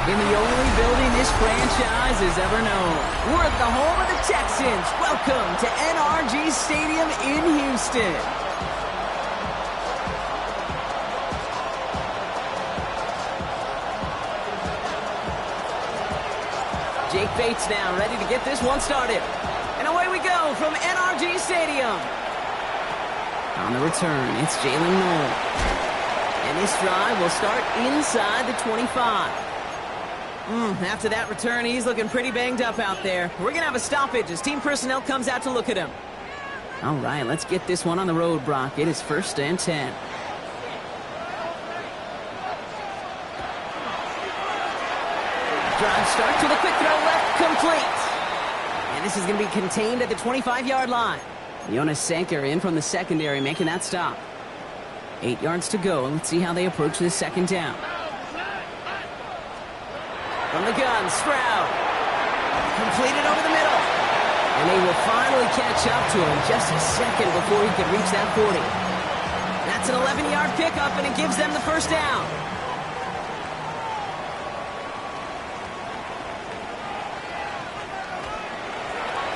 In the only building this franchise has ever known. We're at the home of the Texans. Welcome to NRG Stadium in Houston. Jake Bates now ready to get this one started. And away we go from NRG Stadium. On the return, it's Jalen Noel. And this drive will start inside the 25. After that return, he's looking pretty banged up out there. We're going to have a stoppage as team personnel comes out to look at him. All right, let's get this one on the road, Brock. It is 1st and 10. Drive starts with a quick throw left, complete. And this is going to be contained at the 25-yard line. Jonas Sanker in from the secondary, making that stop. 8 yards to go. Let's see how they approach this 2nd down. From the gun, Stroud. Completed over the middle. And they will finally catch up to him just a second before he could reach that 40. That's an 11-yard pickup, and it gives them the 1st down.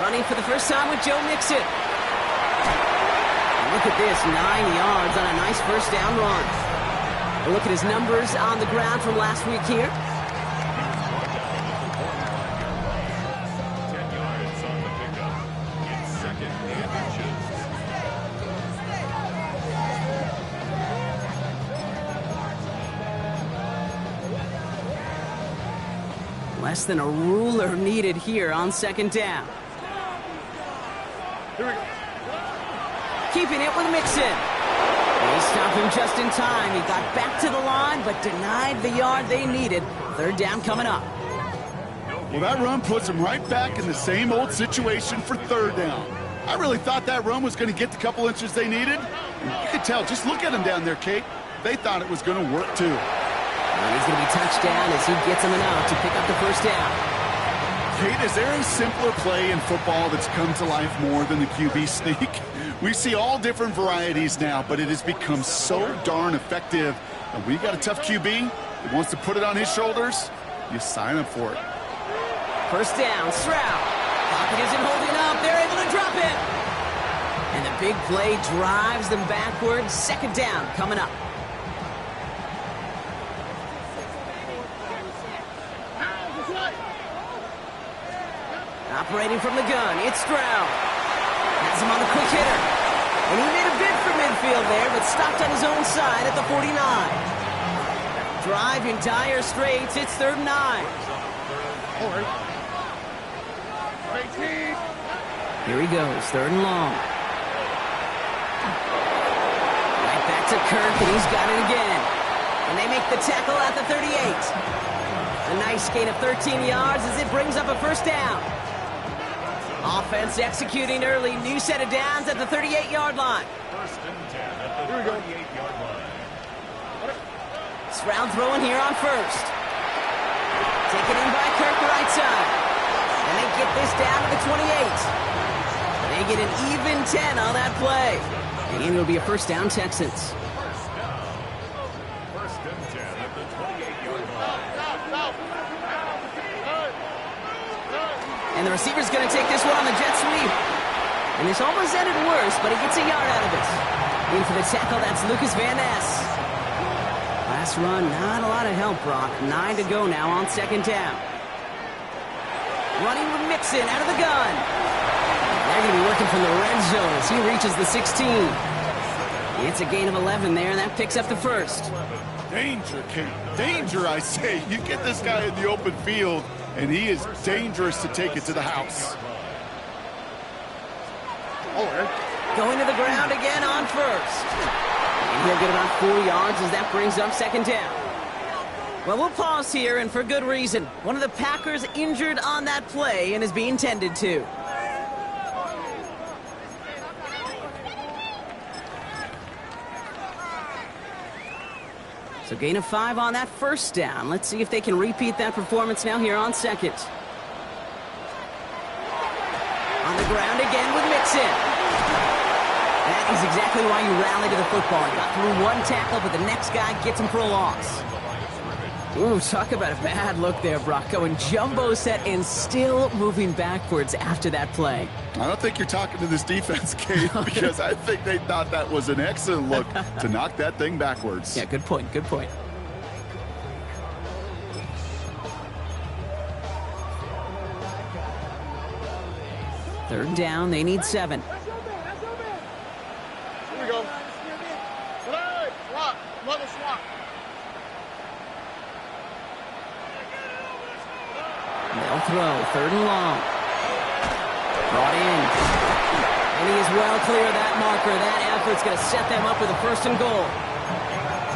Running for the first time with Joe Mixon. And look at this, 9 yards on a nice 1st down run. We'll look at his numbers on the ground from last week here. Less than a ruler needed here on 2nd down. Here we go. Keeping it with Mixon. They stopped him just in time. He got back to the line, but denied the yard they needed. 3rd down coming up. Well, that run puts him right back in the same old situation for 3rd down. I really thought that run was going to get the couple inches they needed. And you could tell, just look at him down there, Kate. They thought it was going to work, too. And he's going to be touched down as he gets him enough to pick up the 1st down. Kate, is there a simpler play in football that's come to life more than the QB sneak? We see all different varieties now, but it has become so darn effective. And when you got a tough QB that wants to put it on his shoulders, you sign up for it. 1st down, Stroud. Pocket isn't holding up. They're able to drop it. And the big play drives them backwards. 2nd down coming up. Operating from the gun, it's Stroud. Has him on the quick hitter. And he made a bid for midfield there, but stopped on his own side at the 49. Drive in dire straits, it's 3rd and 9. Here he goes, 3rd and long. Right back to Kirk, and he's got it again. And they make the tackle at the 38. A nice gain of 13 yards as it brings up a 1st down. Offense executing early. New set of downs at the 38-yard line. 1st and 10 at the 38-yard line. Stroud throwing here on 1st. Taken in by Kirk right side. And they get this down to the 28. They get an even 10 on that play. And it'll be a 1st down, Texans. 1st and 10 at the 28-yard line. And the receiver's going to take this one on the jet sweep. And this almost ended worse, but he gets a yard out of it. In for the tackle, that's Lucas Van Ness. Last run, not a lot of help, Brock. 9 to go now on 2nd down. Running with Mixon out of the gun. They're going to be working from the red zone as he reaches the 16. It's a gain of 11 there, and that picks up the 1st. Danger, Kate. Danger, I say. You get this guy in the open field, and he is dangerous to take it to the house. Going to the ground again on 1st. And he'll get about 4 yards as that brings up 2nd down. Well, we'll pause here, and for good reason. One of the Packers injured on that play and is being tended to. So gain of 5 on that 1st down. Let's see if they can repeat that performance now here on 2nd. On the ground again with Mixon. That is exactly why you rally to the football. He got through one tackle, but the next guy gets him for a loss. Ooh, talk about a bad look there, Brock. Going jumbo set and still moving backwards after that play. I don't think you're talking to this defense, Kate, because I think they thought that was an excellent look to knock that thing backwards. Yeah, good point, good point. Third down, they need 7. Here we go. Hey, swap. Another swap. They'll throw, 3rd and long. Brought in. And he is well clear of that marker. That effort's going to set them up with a 1st and goal.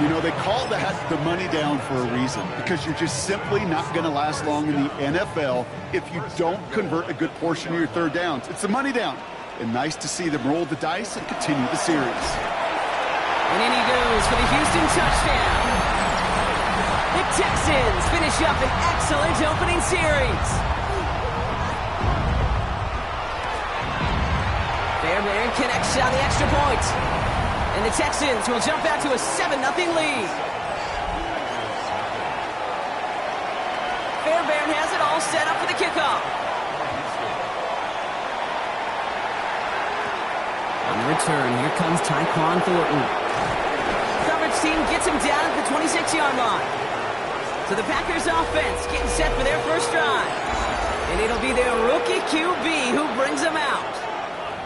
You know, they call that the money down for a reason, because you're just simply not going to last long in the NFL if you don't convert a good portion of your 3rd downs. It's the money down. And nice to see them roll the dice and continue the series. And in he goes for the Houston touchdown. The Texans finish up an excellent opening series. Fairbairn connects on the extra point. And the Texans will jump out to a 7-0 lead. Fairbairn has it all set up for the kickoff. On the return, here comes Tyquan Thornton. Coverage team gets him down at the 26-yard line. So the Packers offense getting set for their first drive. And it'll be their rookie QB who brings them out.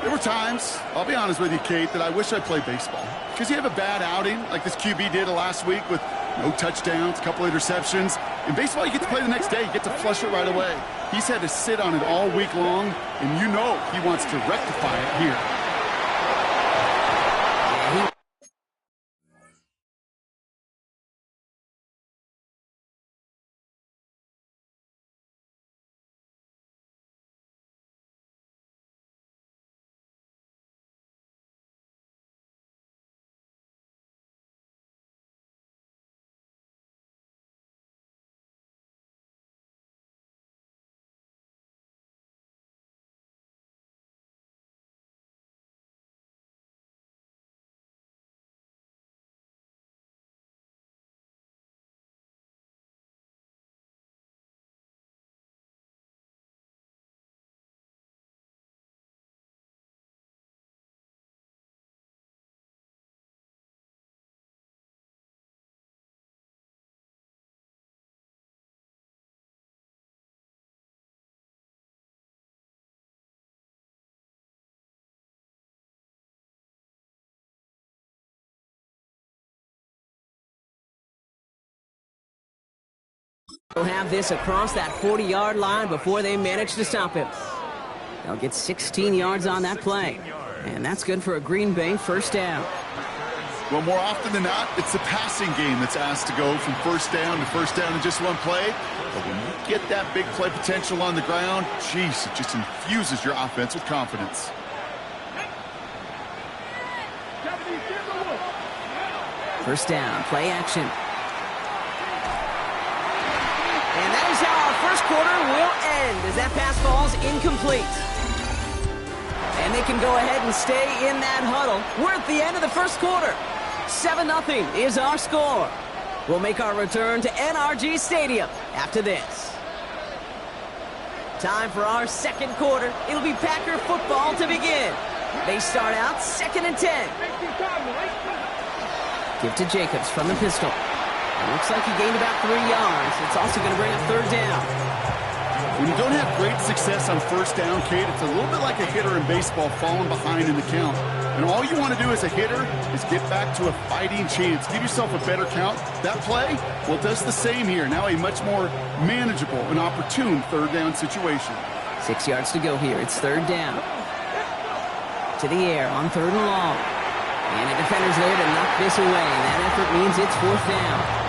There were times, I'll be honest with you, Kate, that I wish I played baseball. Because you have a bad outing, like this QB did last week with no touchdowns, a couple interceptions. In baseball, you get to play the next day. You get to flush it right away. He's had to sit on it all week long, and you know he wants to rectify it here. They'll have this across that 40-yard line before they manage to stop him. They'll get 16 yards on that play. And that's good for a Green Bay first down. Well, more often than not, it's the passing game that's asked to go from first down in just one play. But when you get that big play potential on the ground, geez, it just infuses your offense with confidence. First down, play action. And that is how our first quarter will end as that pass falls incomplete. And they can go ahead and stay in that huddle. We're at the end of the first quarter. 7-0 is our score. We'll make our return to NRG Stadium after this. Time for our second quarter. It'll be Packer football to begin. They start out 2nd and 10. Give to Jacobs from the pistol. It looks like he gained about 3 yards. It's also going to bring up 3rd down. When you don't have great success on first down, Kate, it's a little bit like a hitter in baseball falling behind in the count. And all you want to do as a hitter is get back to a fighting chance. Give yourself a better count. That play, well, does the same here. Now a much more manageable and opportune 3rd down situation. 6 yards to go here. It's 3rd down. To the air on 3rd and long. And a defender's there to knock this away. That effort means it's 4th down.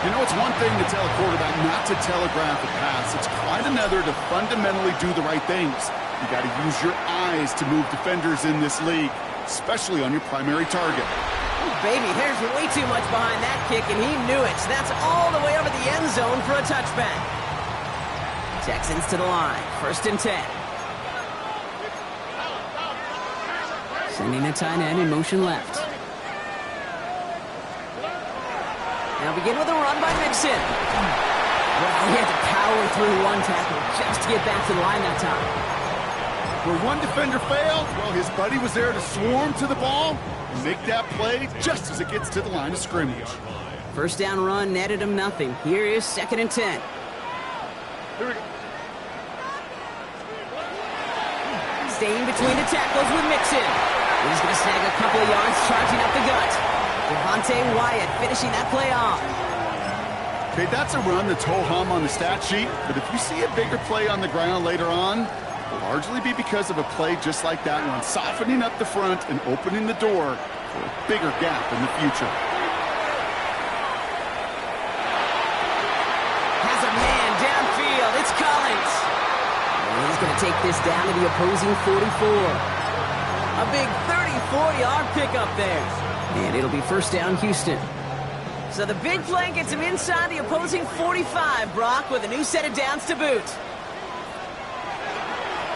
You know, it's one thing to tell a quarterback not to telegraph a pass. It's quite another to fundamentally do the right things. You got to use your eyes to move defenders in this league, especially on your primary target. Oh, baby, there's way too much behind that kick, and he knew it. So that's all the way over the end zone for a touchback. Texans to the line, 1st and 10. Sending the tight end in motion left. Now begin with a run by Mixon. Well, he had to power through one tackle just to get back to the line that time. Where one defender failed, well, his buddy was there to swarm to the ball and make that play just as it gets to the line of scrimmage. First down run netted him nothing. Here is 2nd and 10. Here we go. Staying between the tackles with Mixon. He's going to snag a couple of yards charging up the gut. Devontae Wyatt finishing that play off. Okay, that's a run that's ho-hum on the stat sheet, but if you see a bigger play on the ground later on, it'll largely be because of a play just like that one, softening up the front and opening the door for a bigger gap in the future. Has a man downfield. It's Collins. And he's going to take this down to the opposing 44. A big 34-yard pickup there. And it'll be first down, Houston. So the big play gets him inside the opposing 45, Brock, with a new set of downs to boot.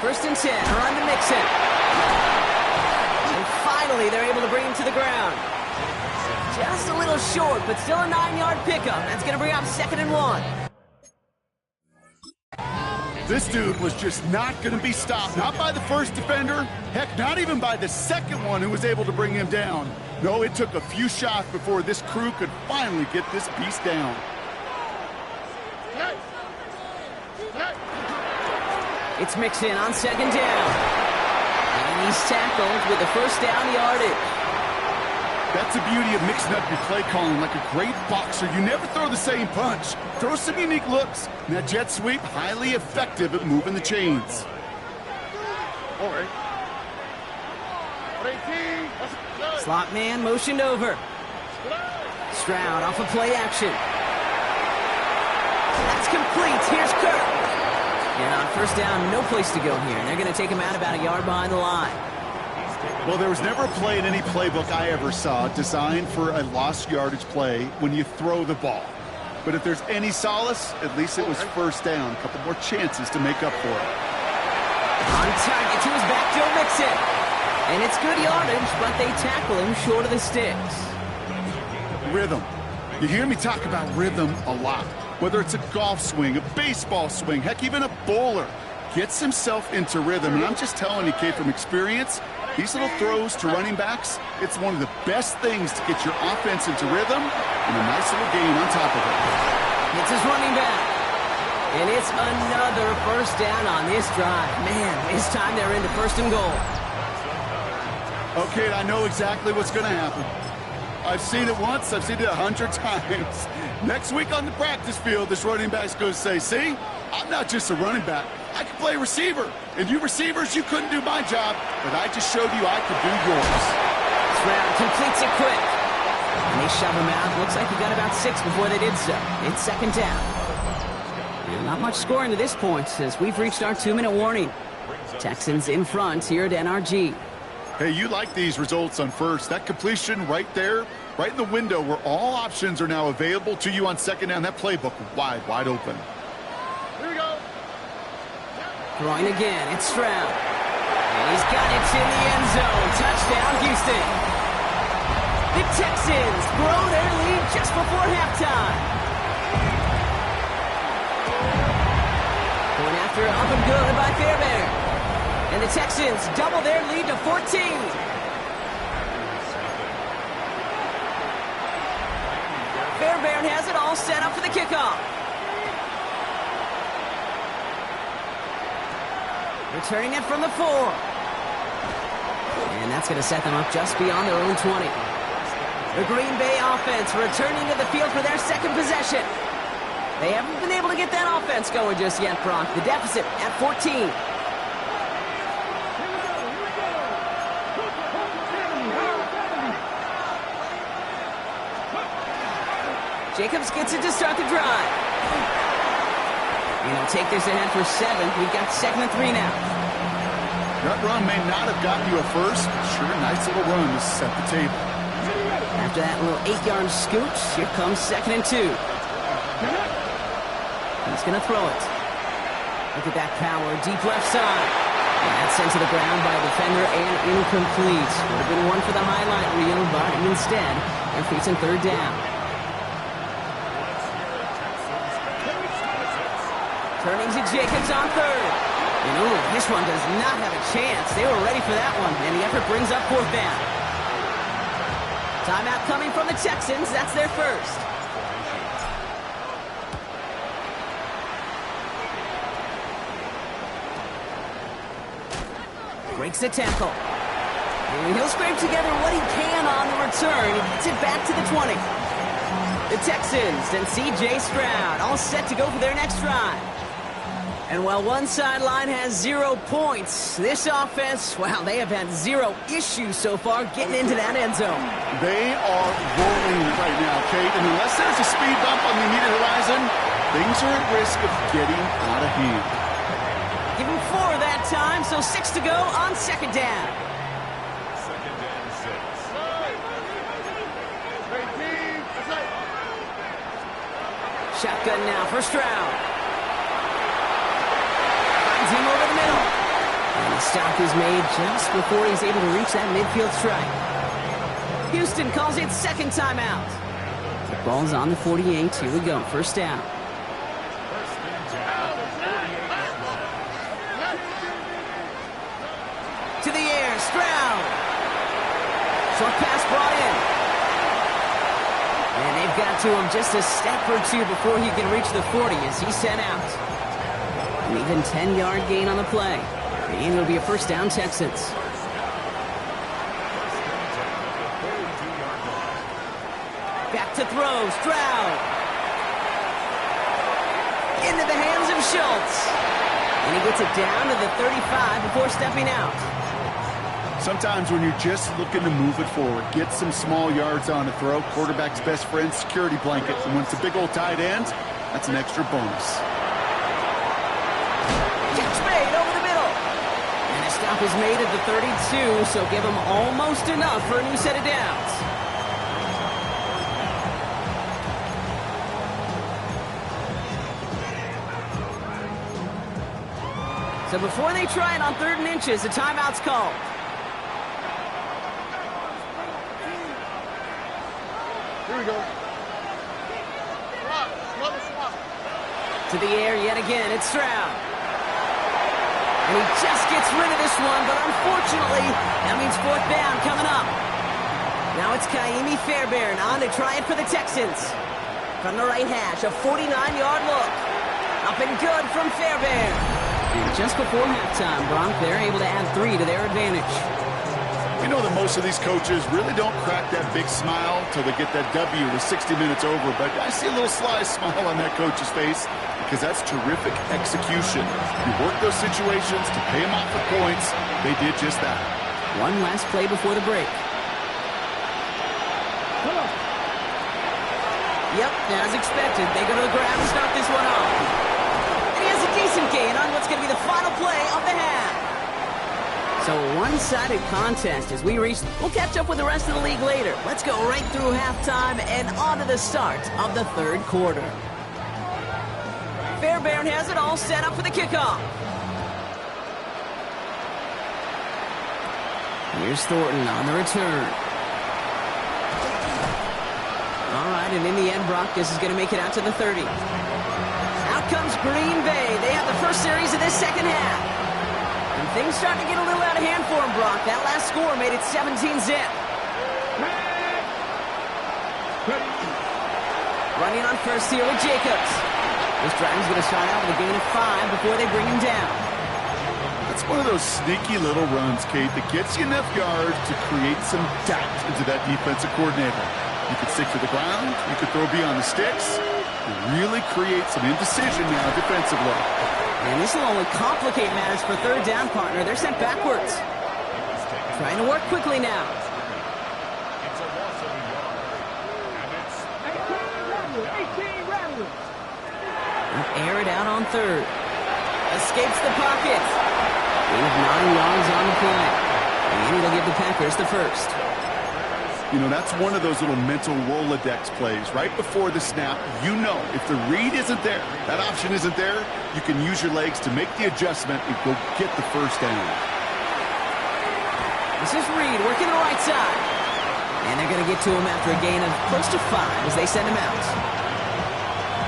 1st and 10, run to Mixon. And finally, they're able to bring him to the ground. Just a little short, but still a 9-yard pickup. That's going to bring up 2nd and 1. This dude was just not going to be stopped, not by the first defender, heck, not even by the second one who was able to bring him down. No, it took a few shots before this crew could finally get this beast down. It's Mixon on 2nd down. And he's tackled with the first down yardage. That's the beauty of mixing up your play calling. Like a great boxer, you never throw the same punch. Throw some unique looks. And that jet sweep, highly effective at moving the chains. All right. Slot man motioned over. Stroud off of play action. That's complete. Here's Kirk. And on first down, no place to go here. And they're going to take him out about a yard behind the line. Well, there was never a play in any playbook I ever saw designed for a lost yardage play when you throw the ball. But if there's any solace, at least it was first down. A couple more chances to make up for it. On target to his back, Joe Mixon. And it's good yardage, but they tackle him short of the sticks. Rhythm. You hear me talk about rhythm a lot. Whether it's a golf swing, a baseball swing, heck, even a bowler gets himself into rhythm. And I'm just telling you, kid, from experience, these little throws to running backs, it's one of the best things to get your offense into rhythm and a nice little gain on top of it. It's his running back. And it's another first down on this drive. Man, this time they're into 1st and goal. Okay, I know exactly what's going to happen. I've seen it once, I've seen it 100 times. Next week on the practice field, this running back's going to say, see, I'm not just a running back. I can play receiver. And you receivers, you couldn't do my job, but I just showed you I could do yours. Stroud completes it quick. And they shove him out. Looks like he got about 6 before they did so. It's 2nd down. And not much scoring to this point as we've reached our 2-minute warning. Texans in front here at NRG. Hey, you like these results on first. That completion right there, right in the window where all options are now available to you on 2nd down. That playbook wide open. Here we go. Throwing again, it's Stroud. And he's got it in the end zone. Touchdown, Houston. The Texans grow their lead just before halftime. Going after up and good by Fairbairn. And the Texans double their lead to 14. Fairbairn has it all set up for the kickoff. Returning it from the 4. And that's going to set them up just beyond their own 20. The Green Bay offense returning to the field for their 2nd possession. They haven't been able to get that offense going just yet, Brock. The deficit at 14. Jacobs gets it to start the drive. And he'll take this ahead for 7. We've got 2nd and 3 now. That run may not have gotten you a first, but sure, a nice little run to set the table. After that little 8-yard scooch, here comes 2nd and 2. He's going to throw it. Look at that power, deep left side. And that's sent to the ground by a defender and incomplete. Would have been one for the highlight reel, but instead, they're facing 3rd down. Turning to Jacobs on third. And ooh, this one does not have a chance. They were ready for that one, and the effort brings up fourth down. Timeout coming from the Texans. That's their first. Breaks the tackle. And he'll scrape together what he can on the return. He gets it back to the 20. The Texans and C.J. Stroud all set to go for their next drive. And while one sideline has 0 points, this offense, well, they have had 0 issues so far getting into that end zone. They are rolling right now, Kate, and unless there's a speed bump on the immediate horizon, things are at risk of getting out of hand. Give him 4 that time, so 6 to go on second down. Second and 6. Shotgun now for Stroud. Finds him over the middle. And the stop is made just before he's able to reach that midfield strike. Houston calls it second timeout. The ball's on the 48. Here we go. First down. First and 10 at the 48-yard line. To the air. Stroud. Short pass brought in. And they've got to him just a step or two before he can reach the 40 as he's sent out. An even 10-yard gain on the play. And it'll be a first down, Texans. Back to throw. Stroud. Into the hands of Schultz. And he gets it down to the 35 before stepping out. Sometimes when you're just looking to move it forward, get some small yards on a throw, quarterback's best friend, security blanket. And when it's a big old tight end, that's an extra bonus. Catch made over the middle. And the stop is made at the 32, so give him almost enough for a new set of downs. So before they try it on 3rd and inches, a timeout's called. Here we go. Swap. Another swap. To the air yet again, it's Stroud. And he just gets rid of this one, but unfortunately, that means fourth down coming up. Now it's Kaimi Fairbairn on to try it for the Texans. From the right hash, a 49-yard look. Up and good from Fairbairn. And just before halftime, Bronk, they're able to add 3 to their advantage. We know that most of these coaches really don't crack that big smile till they get that W with 60 minutes over, but I see a little sly smile on that coach's face because that's terrific execution. You work those situations to pay them off for points. They did just that. One last play before the break. Yep, as expected, they go to the ground and start this one off. And he has a decent gain on what's going to be the final play of the half. So a one-sided contest as we reach. We'll catch up with the rest of the league later. Let's go right through halftime and on to the start of the 3rd quarter. Fairbairn has it all set up for the kickoff. Here's Thornton on the return. All right, and in the end, Brock, this is going to make it out to the 30. Out comes Green Bay. They have the first series of this second half. And things starting to get a little out of hand for him, Brock. That last score made it 17-zip. Running on first here with Jacobs. This drive is going to start out with a gain of 5 before they bring him down. It's one of those sneaky little runs, Kate, that gets you enough yards to create some doubt into that defensive coordinator. You could stick to the ground, you could throw beyond the sticks, and really create some indecision now defensively. And this will only complicate matters for 3rd down, partner. They're sent backwards. Trying to work quickly now. It's a loss of a yard. And it's 18 Rattlers. Air it out on 3rd. Escapes the pocket. Gain of 9 yards on the play. And it'll give the Packers the first. You know, that's one of those little mental Rolodex plays. Right before the snap, you know if the read isn't there, that option isn't there, you can use your legs to make the adjustment and go get the first down. This is Reed working the right side. And they're going to get to him after a gain of close to 5 as they send him out.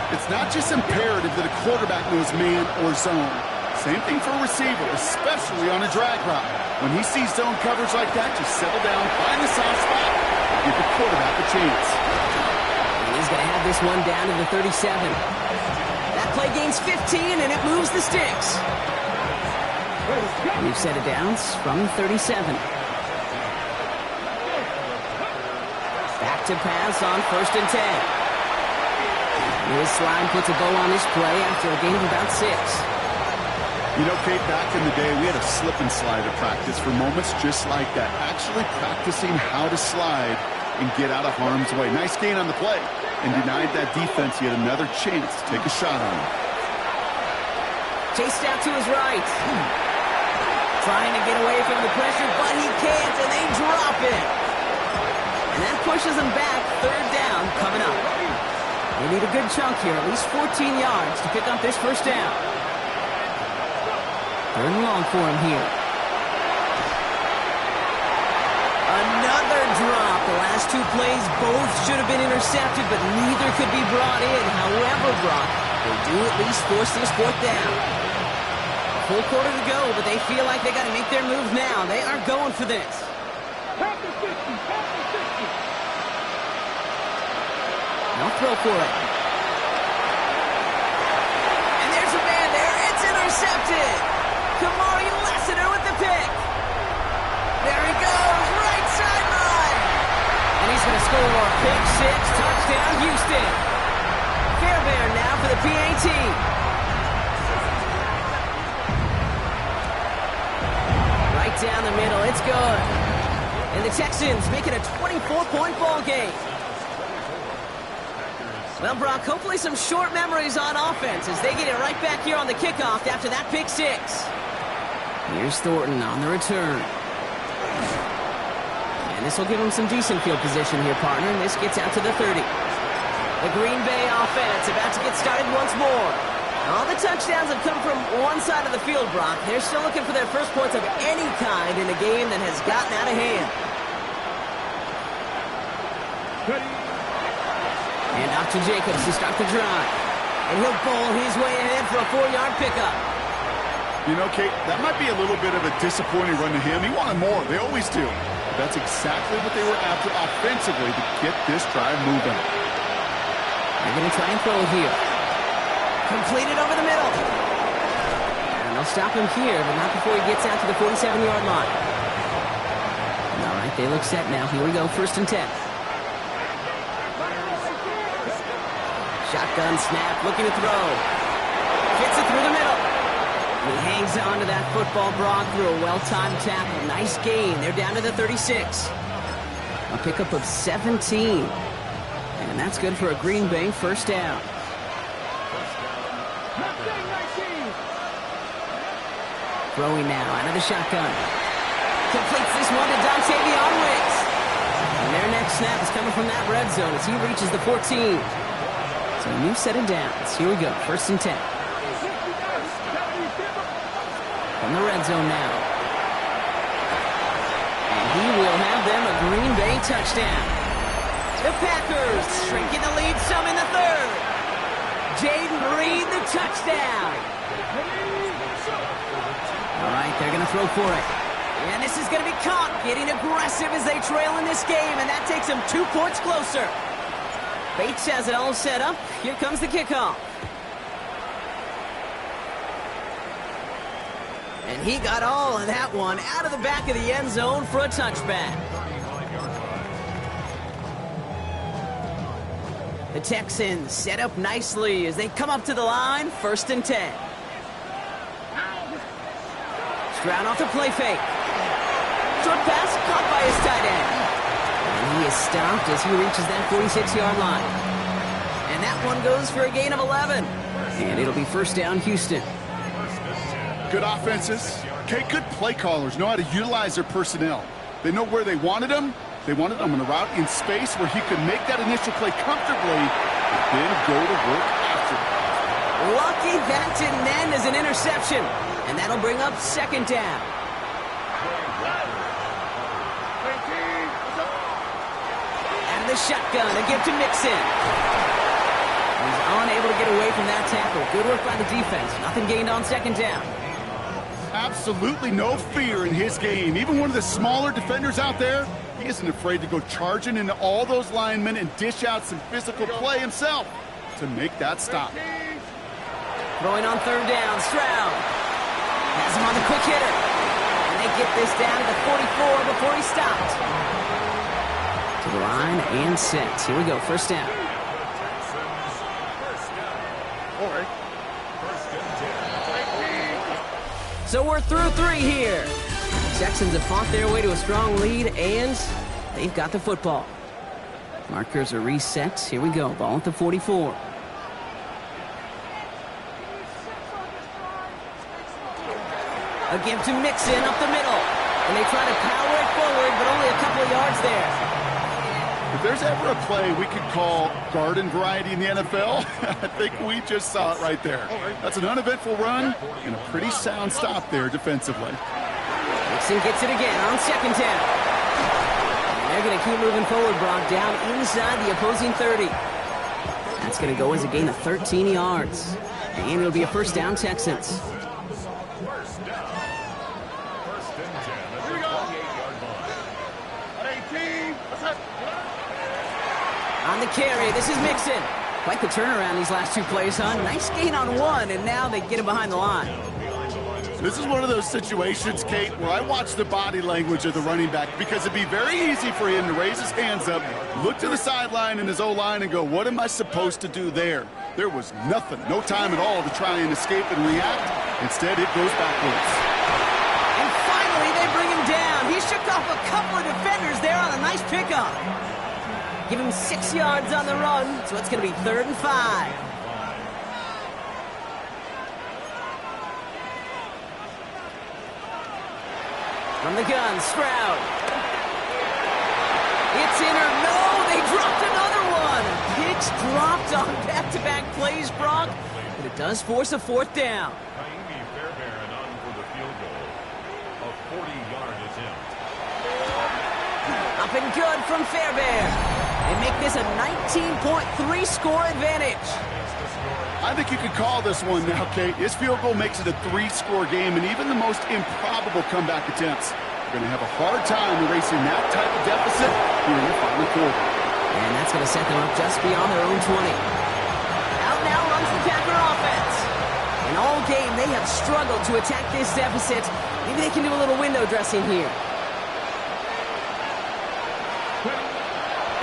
It's not just imperative that a quarterback knows man or zone. Same thing for a receiver, especially on a drag route. When he sees zone coverage like that, just settle down, find the soft spot, and give the quarterback a chance. And he's going to have this one down to the 37. That play gains 15, and it moves the sticks. We've set it downs from the 37. Back to pass on 1st and 10. Lewis Slime puts a bow on his play after a gain of about 6. You know, Kate, back in the day, we had a slip and slide at practice for moments just like that. Actually practicing how to slide and get out of harm's way. Nice gain on the play, and denied that defense yet another chance to take a shot on him. Chased out to his right. Trying to get away from the pressure, but he can't, and they drop it. And that pushes them back. 3rd down coming up. They need a good chunk here, at least 14 yards to pick up this 1st down. 3rd and long for him here. Another drop. The last 2 plays both should have been intercepted, but neither could be brought in. However, Brock, they do at least force this 4th down. A full quarter to go, but they feel like they got to make their move now. They are going for this. They'll throw for it. And there's a man there. It's intercepted. Kamari Lassiter with the pick. There he goes, right sideline. And he's going to score a pick 6, touchdown Houston. Fairbairn now for the PAT. Right down the middle, it's good. And the Texans make it a 24-point ball game. Well, Brock, hopefully some short memories on offense as they get it right back here on the kickoff after that pick 6. Here's Thornton on the return. And this will give him some decent field position here, partner. And this gets out to the 30. The Green Bay offense about to get started once more. All the touchdowns have come from one side of the field, Brock. They're still looking for their first points of any kind in a game that has gotten out of hand. And off to Jacobs to start the drive. And he'll bowl his way ahead for a 4-yard pickup. You know, Kate, that might be a little bit of a disappointing run to him. He wanted more. They always do. But that's exactly what they were after offensively to get this drive moving. They're going to try and throw it here. Completed over the middle. And they'll stop him here, but not before he gets out to the 47-yard line. All right, they look set now. Here we go, 1st and 10. Shotgun snap, looking to throw. Gets it through the middle. He hangs on to that football, Brock, through a well-timed tackle. Nice gain. They're down to the 36. A pickup of 17. And that's good for a Green Bay 1st down. Throwing now out of the shotgun. Completes this one to Dontavion Wicks. And their next snap is coming from that red zone as he reaches the 14. So a new set of downs. Here we go, 1st and 10. From the red zone now. And he will have them a Green Bay touchdown. The Packers shrinking the lead some in the 3rd. Jaden Reed, the touchdown. All right, they're going to throw for it. And this is going to be caught, getting aggressive as they trail in this game, and that takes them 2 points closer. Bates has it all set up. Here comes the kickoff. And he got all of that one out of the back of the end zone for a touchback. The Texans set up nicely as they come up to the line, 1st and 10. Stroud off the play fake. Short pass caught by his tight end. And he is stopped as he reaches that 46-yard line. And that one goes for a gain of 11. And it'll be 1st down, Houston. Good offenses. Okay, good play callers know how to utilize their personnel. They know where they wanted him. They wanted him on a route in space where he could make that initial play comfortably and then go to work after. Lucky that didn't end as an interception. And that'll bring up 2nd down. And the shotgun, a give to Mixon. He's unable to get away from that tackle. Good work by the defense. Nothing gained on second down. Absolutely no fear in his game. Even one of the smaller defenders out there, he isn't afraid to go charging into all those linemen and dish out some physical play himself to make that stop. Throwing on third down, Stroud has him on the quick hitter. And they get this down to the 44 before he stopped. To the line and set. Here we go, first down. So we're through 3 here. Texans have fought their way to a strong lead, and they've got the football. Markers are reset. Here we go, ball at the 44. A give to Mixon up the middle. And they try to power it forward, but only a couple of yards there. If there's ever a play we could call garden variety in the NFL, I think we just saw it right there. That's an uneventful run and a pretty sound stop there defensively. Mixon gets it again on second down. And they're going to keep moving forward, Brock, down inside the opposing 30. That's going to go as a gain of 13 yards. And it'll be a first down, Texans. On the carry, this is Mixon. Quite the turnaround these last 2 plays, huh? Nice gain on 1, and now they get him behind the line. This is one of those situations, Kate, where I watch the body language of the running back because it'd be very easy for him to raise his hands up, look to the sideline in his O-line and go, what am I supposed to do there? There was nothing, no time at all to try and escape and react. Instead, it goes backwards. And finally, they bring him down. He shook off a couple of defenders there on a nice pickup. Give him 6 yards on the run, so it's going to be 3rd and 5. From the gun, Stroud. It's in or no, they dropped another one. Picks dropped on back-to-back plays, Brock, but it does force a 4th down. Up and good from Fairbairn. They make this a 19.3 score advantage. I think you could call this one now, Kate. His field goal makes it a 3-score game, and even the most improbable comeback attempts are going to have a hard time erasing that type of deficit here in the final quarter. And that's going to set them up just beyond their own 20. Out now runs the Packer offense. And all game, they have struggled to attack this deficit. Maybe they can do a little window dressing here.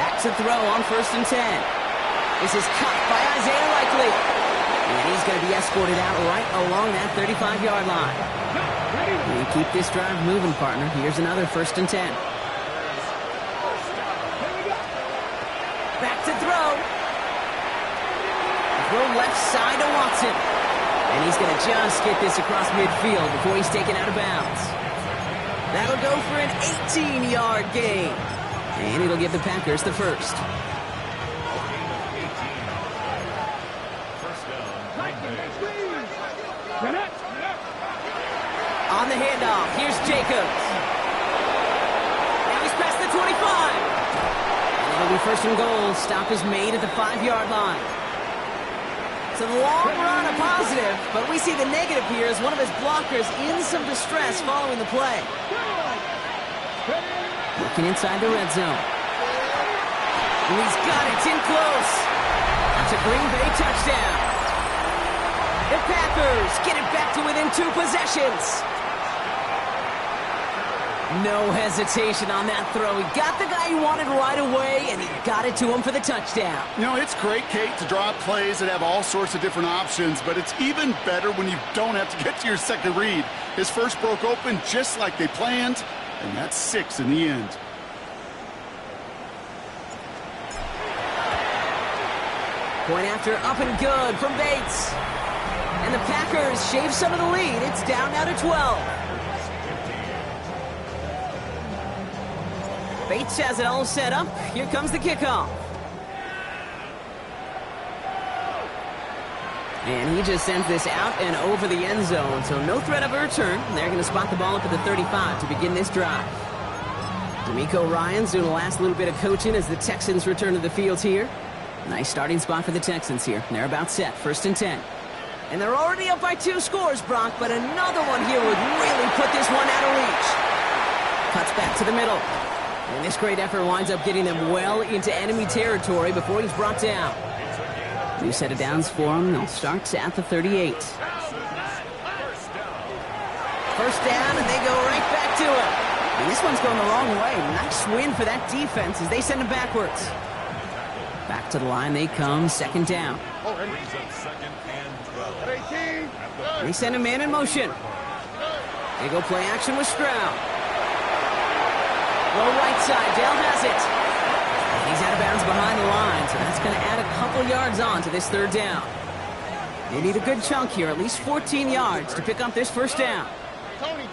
Back to throw on 1st and 10. This is cut by Isaiah Likely. And he's going to be escorted out right along that 35-yard line. We keep this drive moving, partner. Here's another 1st and 10. Back to throw. Throw left side to Watson. And he's going to just get this across midfield before he's taken out of bounds. That'll go for an 18-yard gain. And it'll give the Packers the first. On the handoff, here's Jacobs. Now he's past the 25. And it'll be 1st and goal. Stop is made at the 5-yard line. So the long run a positive, but we see the negative here as one of his blockers in some distress following the play. Looking inside the red zone. And he's got it. It's in close. That's a Green Bay touchdown. The Packers get it back to within 2 possessions. No hesitation on that throw. He got the guy he wanted right away, and he got it to him for the touchdown. You know, it's great, Kate, to draw up plays that have all sorts of different options, but it's even better when you don't have to get to your second read. His first broke open just like they planned, and that's 6 in the end. Point after up and good from Bates. And the Packers shave some of the lead. It's down now to 12. Bates has it all set up. Here comes the kickoff. And he just sends this out and over the end zone, so no threat of a return. They're going to spot the ball up at the 35 to begin this drive. D'Amico Ryans doing the last little bit of coaching as the Texans return to the field here. Nice starting spot for the Texans here. They're about set. 1st and 10. And they're already up by 2 scores, Brock, but another one here would really put this one out of reach. Cuts back to the middle. And this great effort winds up getting them well into enemy territory before he's brought down. New set of downs for him. They'll start at the 38. 1st down, and they go right back to it. And this one's going the wrong way. Nice win for that defense as they send him backwards. Back to the line they come. 2nd down. They send him in motion. They go play action with Stroud. Low right side. Dale has it. And he's out of bounds behind the line, so that's going to add a couple yards on to this 3rd down. They need a good chunk here, at least 14 yards to pick up this 1st down. Tony.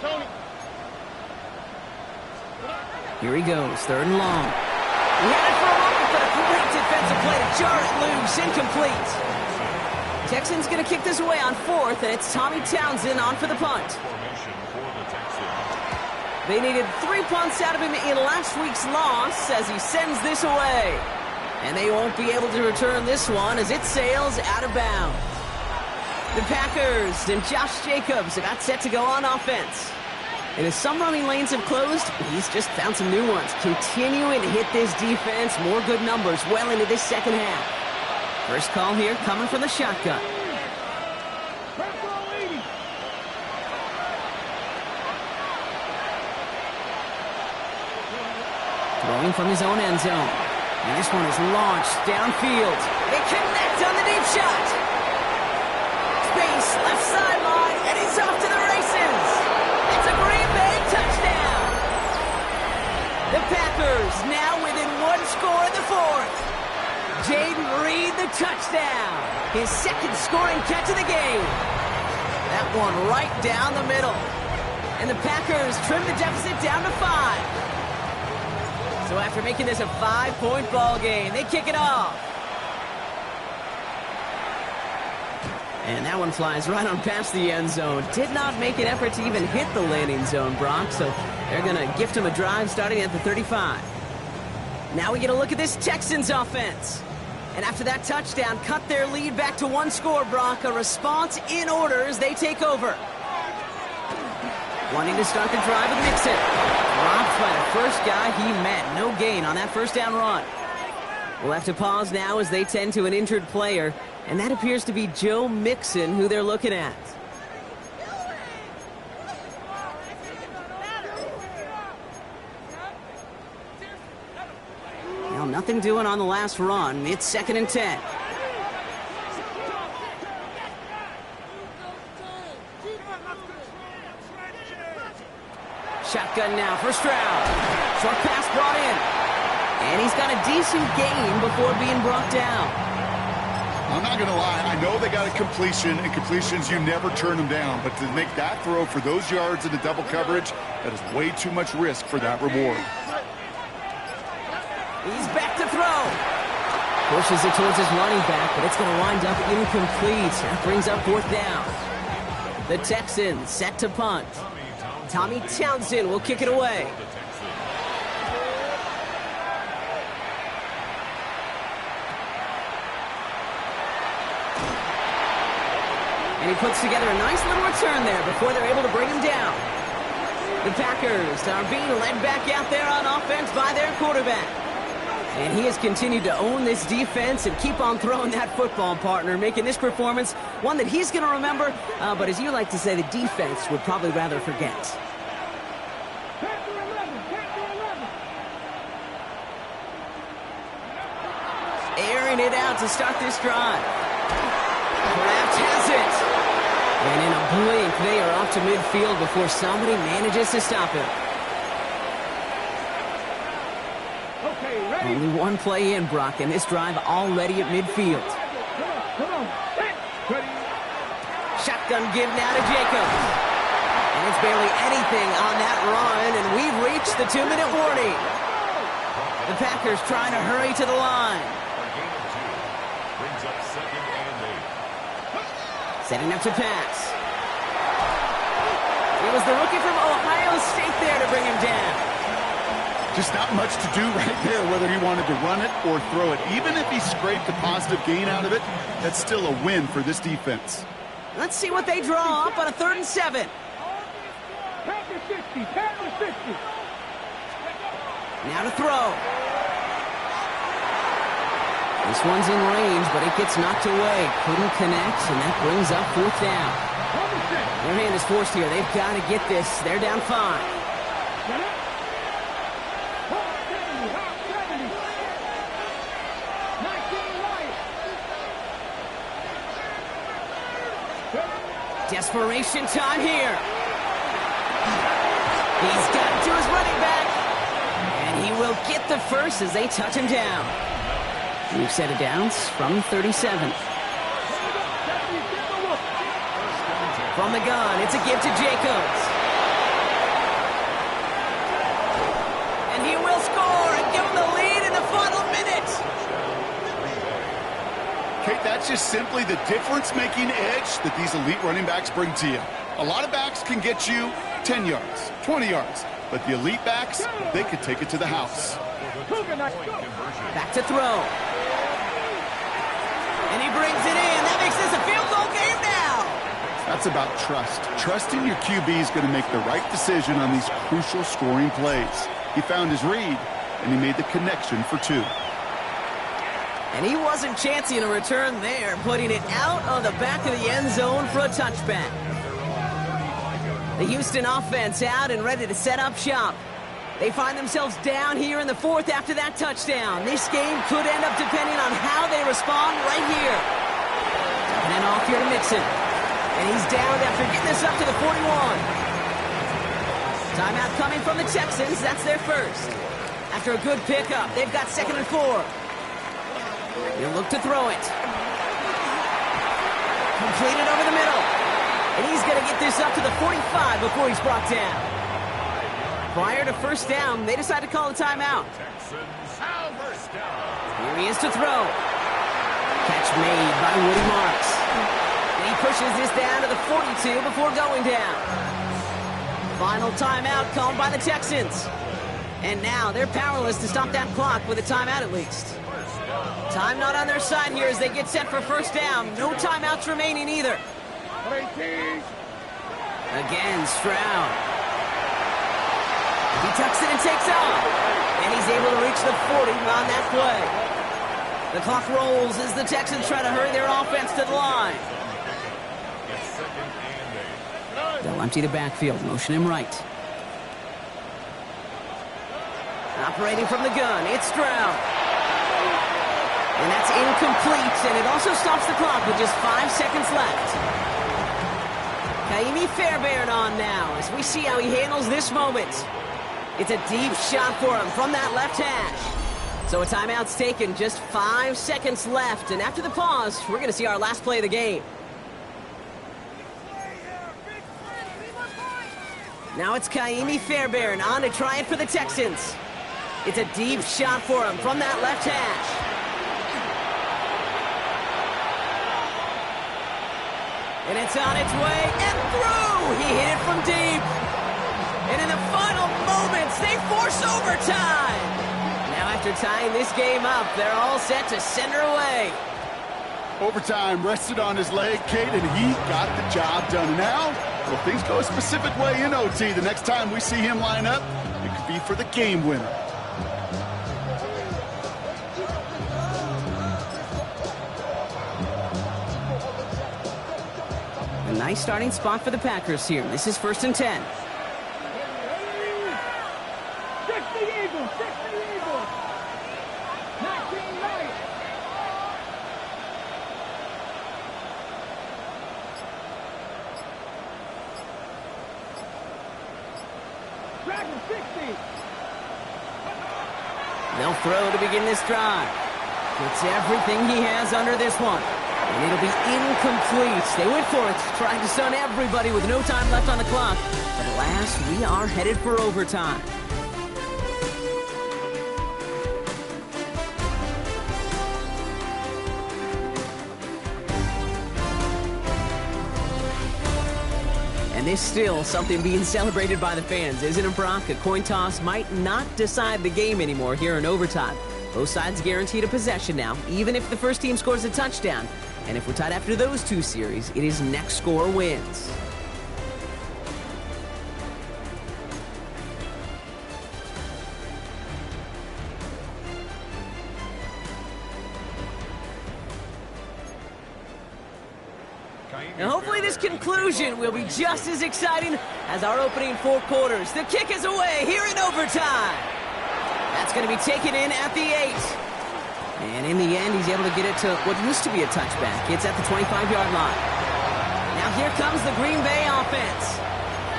Here he goes, 3rd and long. He had it for a moment, but a great defensive play to jar it loose, incomplete. Texans going to kick this away on 4th, and it's Tommy Townsend on for the punt. They needed 3 punts out of him in last week's loss as he sends this away. And they won't be able to return this one as it sails out of bounds. The Packers and Josh Jacobs about set to go on offense. And as some running lanes have closed, he's just found some new ones. Continuing to hit this defense, more good numbers well into this 2nd half. First call here coming from the shotgun. Throwing from his own end zone. And this one is launched downfield. They connect on the deep shot. Space, left sideline, and he's off to the races. It's a Green Bay touchdown. The Packers now within 1 score in the 4th. Jaden Reed, the touchdown. His 2nd scoring catch of the game. That one right down the middle. And the Packers trim the deficit down to 5. So after making this a 5-point ball game, they kick it off. And that one flies right on past the end zone. Did not make an effort to even hit the landing zone, Brock. So they're going to gift him a drive starting at the 35. Now we get a look at this Texans offense. And after that touchdown, cut their lead back to 1 score, Brock. A response in order as they take over. Wanting to start the drive with Mixon. Dropped by the first guy he met. No gain on that 1st down run. We'll have to pause now as they tend to an injured player. And that appears to be Joe Mixon, who they're looking at. Well, nothing doing on the last run. It's 2nd and 10. Shotgun now for Stroud. Short pass brought in. And he's got a decent gain before being brought down. I'm not going to lie. I know they got a completion, and completions, you never turn them down. But to make that throw for those yards in the double coverage, that is way too much risk for that reward. He's back to throw. Pushes it towards his running back, but it's going to wind up incomplete. That brings up 4th down. The Texans set to punt. Tommy Townsend will kick it away. And he puts together a nice little return there before they're able to bring him down. The Packers are being led back out there on offense by their quarterback. And he has continued to own this defense and keep on throwing that football, partner, making this performance one that he's going to remember, but as you like to say, the defense would probably rather forget. Airing it out to start this drive. Kraft has it. And in a blink, they are off to midfield before somebody manages to stop him. Only 1 play in, Brock, and this drive already at midfield. Shotgun give now to Jacobs. And it's barely anything on that run, and we've reached the 2-minute warning. The Packers trying to hurry to the line. Setting up to pass. It was the rookie from Ohio State there to bring him down. Just not much to do right there, whether he wanted to run it or throw it. Even if he scraped a positive gain out of it, that's still a win for this defense. Let's see what they draw up on a 3rd and 7. Pack the 60, pack the 60. Now to throw. This one's in range, but it gets knocked away. Couldn't connect, and that brings up 4th down. Their hand is forced here. They've got to get this. They're down 5. Desperation time here. He's got to his running back. And he will get the first as they touch him down. New set of downs from 37. From the gun, it's a give to Jacobs. And he will score and give him the lead in the final minute. Kate, that's just simply the difference-making edge that these elite running backs bring to you. A lot of backs can get you 10 yards, 20 yards, but the elite backs, they could take it to the house. Back to throw. And he brings it in. That makes this a field goal game now. That's about trust. Trusting your QB is going to make the right decision on these crucial scoring plays. He found his read, and he made the connection for 2. And he wasn't chancing a return there, putting it out on the back of the end zone for a touchback. The Houston offense out and ready to set up shop. They find themselves down here in the 4th after that touchdown. This game could end up depending on how they respond right here. Dumping it off here to Mixon. And he's down after getting this up to the 41. Timeout coming from the Texans. That's their first. After a good pickup, they've got 2nd and 4. He'll look to throw it. Completed over the middle. And he's going to get this up to the 45 before he's brought down. Prior to 1st down, they decide to call a timeout. Here he is to throw. Catch made by Woody Marks. And he pushes this down to the 42 before going down. Final timeout called by the Texans. And now they're powerless to stop that clock with a timeout at least. Time not on their side here as they get set for 1st down. No timeouts remaining either. Again, Stroud. He tucks it and takes off. And he's able to reach the 40 on that play. The clock rolls as the Texans try to hurry their offense to the line. They'll empty the backfield, motion him right. Operating from the gun, it's Stroud. And that's incomplete, and it also stops the clock with just 5 seconds left. Kaimi Fairbairn on now as we see how he handles this moment. It's a deep shot for him from that left hash. So a timeout's taken, just 5 seconds left, and after the pause, we're going to see our last play of the game. Now it's Kaimi Fairbairn on to try it for the Texans. It's a deep shot for him from that left hash. And it's on its way and through. He hit it from deep. And in the final moments, they force overtime. Now after tying this game up, they're all set to send her away. Overtime rested on his leg, Kate, and he got the job done. And now, well, things go a specific way in OT. The next time we see him line up, it could be for the game winner. A nice starting spot for the Packers here. This is 1st and 10. They'll throw to begin this drive. Puts everything he has under this one. And it'll be incomplete. They went for it, trying to stun everybody with no time left on the clock. But at last, we are headed for overtime. And And there's still something being celebrated by the fans, isn't it, Brock? A coin toss might not decide the game anymore here in overtime. Both sides guaranteed a possession now, even if the first team scores a touchdown. And if we're tied after those two series, it is next score wins. And hopefully this conclusion will be just as exciting as our opening 4 quarters. The kick is away here in overtime. That's going to be taken in at the 8. And in the end, he's able to get it to what used to be a touchback. It's at the 25-yard line. Now here comes the Green Bay offense.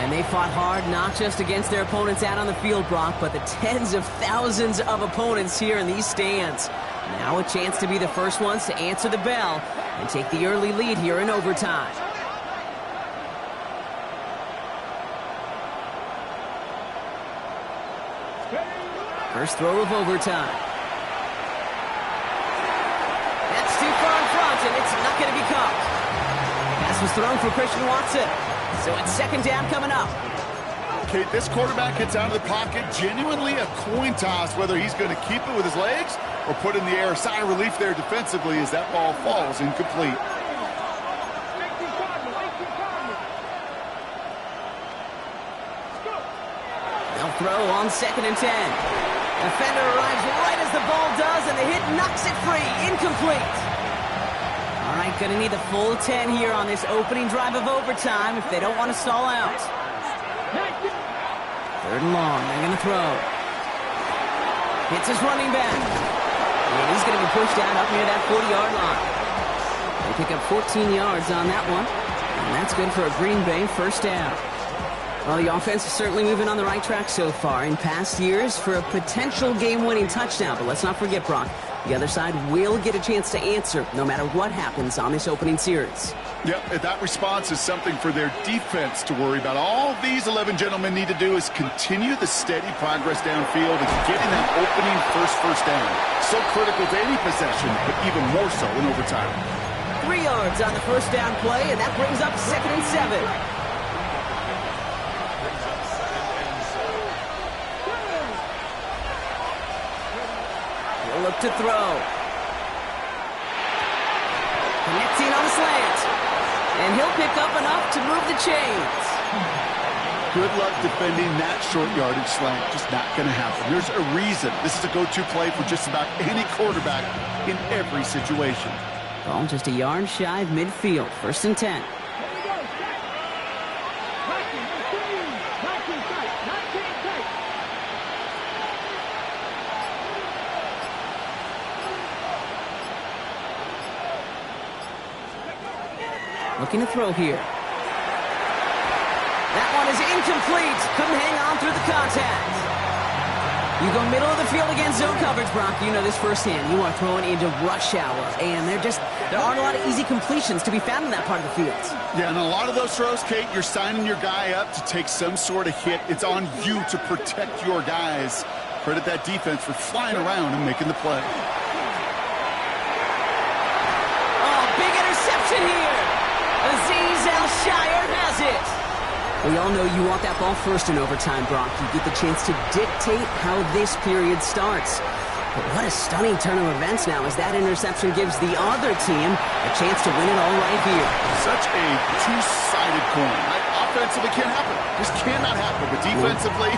And they fought hard not just against their opponents out on the field, Brock, but the tens of thousands of opponents here in these stands. Now a chance to be the first ones to answer the bell and take the early lead here in overtime. First throw of overtime. That's too far in front, and it's not going to be caught. Pass was thrown for Christian Watson. So it's second down coming up. Okay, this quarterback gets out of the pocket. Genuinely a coin toss, whether he's going to keep it with his legs or put in the air. Sigh of relief there defensively as that ball falls incomplete. They'll throw on 2nd and 10. Defender arrives right as the ball does, and the hit knocks it free. Incomplete. All right, going to need the full 10 here on this opening drive of overtime if they don't want to stall out. 3rd and long. They're going to throw. Hits his running back. And he's going to be pushed out up near that 40-yard line. They pick up 14 yards on that one. And that's good for a Green Bay first down. Well, the offense is certainly moving on the right track so far in past years for a potential game-winning touchdown. But let's not forget, Brock, the other side will get a chance to answer no matter what happens on this opening series. Yep, that response is something for their defense to worry about. All these 11 gentlemen need to do is continue the steady progress downfield and getting that opening first down. So critical to any possession, but even more so in overtime. 3 yards on the first down play, and that brings up 2nd and 7. Look to throw. Connecting on the slant. And he'll pick up enough to move the chains. Good luck defending that short yardage slant. Just not going to happen. There's a reason. This is a go-to play for just about any quarterback in every situation. Ball just a yard shy of midfield. 1st and 10. Looking to throw here. That one is incomplete. Couldn't hang on through the contact. You go middle of the field against zone coverage, Brock. You know this firsthand. You are throwing into rush hour. And there aren't a lot of easy completions to be found in that part of the field. Yeah, and a lot of those throws, Kate, you're signing your guy up to take some sort of hit. It's on you to protect your guys. Credit that defense for flying around and making the play. Oh, big interception here. Azeez Al-Shire has it. We all know you want that ball first in overtime, Brock. You get the chance to dictate how this period starts. But what a stunning turn of events now as that interception gives the other team a chance to win it all right here. Such a two-sided coin. Offensively can't happen. This cannot happen. But defensively,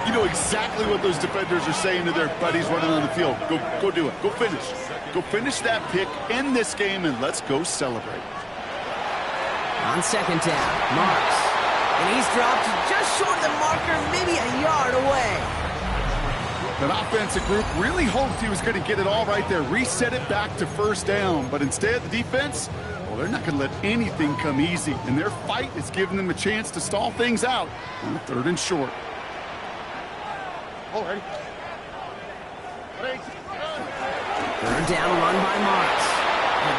you know exactly what those defenders are saying to their buddies running on the field. Go do it. Go finish. Go finish that pick, end this game, and let's go celebrate. On 2nd down, Marks. And he's dropped just short of the marker, maybe a yard away. That offensive group really hoped he was going to get it all right there, reset it back to 1st down. But instead, the defense, well, they're not going to let anything come easy. And their fight is giving them a chance to stall things out on 3rd and short. All right. 3rd down, run by Marks.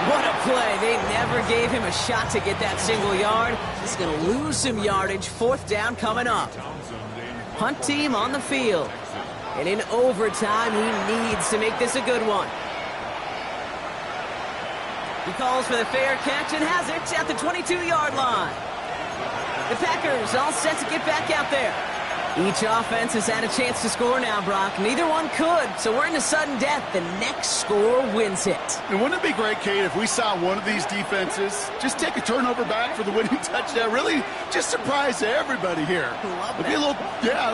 What a play. They never gave him a shot to get that single yard. He's going to lose some yardage. 4th down coming up. Punt team on the field. And in overtime, he needs to make this a good one. He calls for the fair catch and has it at the 22-yard line. The Packers all set to get back out there. Each offense has had a chance to score now, Brock. Neither one could, so we're into sudden death. The next score wins it. And wouldn't it be great, Kate, if we saw one of these defenses just take a turnover back for the winning touchdown? Really just surprise everybody here. It'll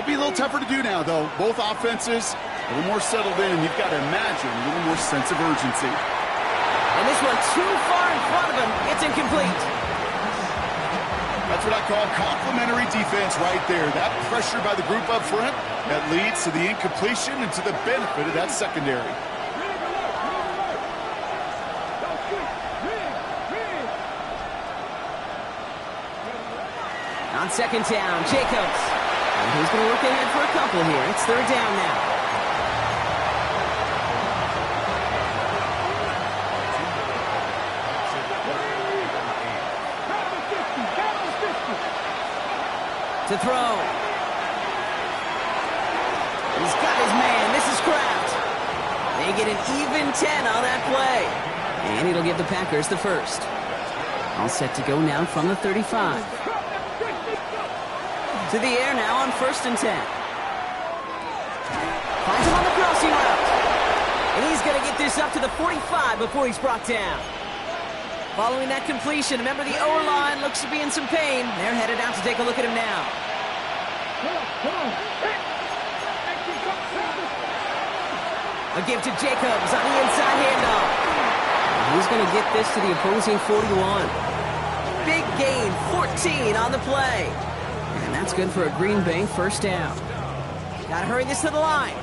be a little tougher to do now, though. Both offenses a little more settled in, and you've got to imagine a little more sense of urgency. And this one too far in front of him. It's incomplete. That's what I call complementary defense right there. That pressure by the group up front, that leads to the incompletion and to the benefit of that secondary. On second down, Jacobs. And he's going to look ahead for a couple here. It's third down now. To throw. He's got his man. This is Kraft. They get an even 10 on that play. And it'll give the Packers the first. All set to go now from the 35. To the air now on 1st and 10. Finds him on the crossing route. And he's going to get this up to the 45 before he's brought down. Following that completion, remember the O-line looks to be in some pain. They're headed out to take a look at him now. A give to Jacobs on the inside handoff. He's going to get this to the opposing 41. Big gain, 14 on the play. And that's good for a Green Bay first down. Got to hurry this to the line.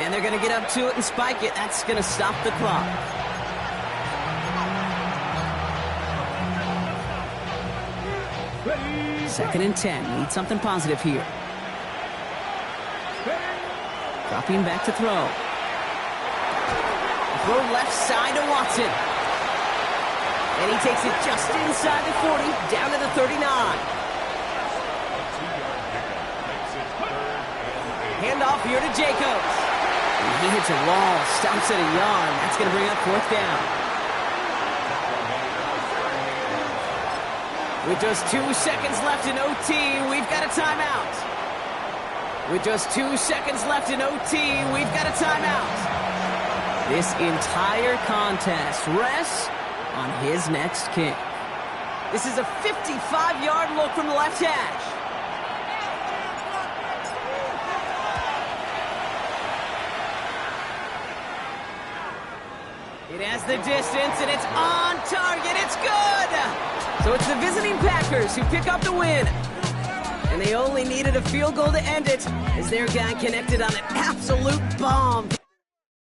And they're going to get up to it and spike it. That's going to stop the clock. Second and 10. Need something positive here. Dropping back to throw. Throw left side to Watson. And he takes it just inside the 40, down to the 39. Handoff here to Jacobs. And he hits a wall, stops at a yard. That's going to bring up fourth down. With just 2 seconds left in OT, we've got a timeout. With just 2 seconds left in OT, we've got a timeout. This entire contest rests on his next kick. This is a 55-yard look from the left hash. It has the distance, and it's on target. It's good! So it's the visiting Packers who pick up the win. And they only needed a field goal to end it as their guy connected on an absolute bomb.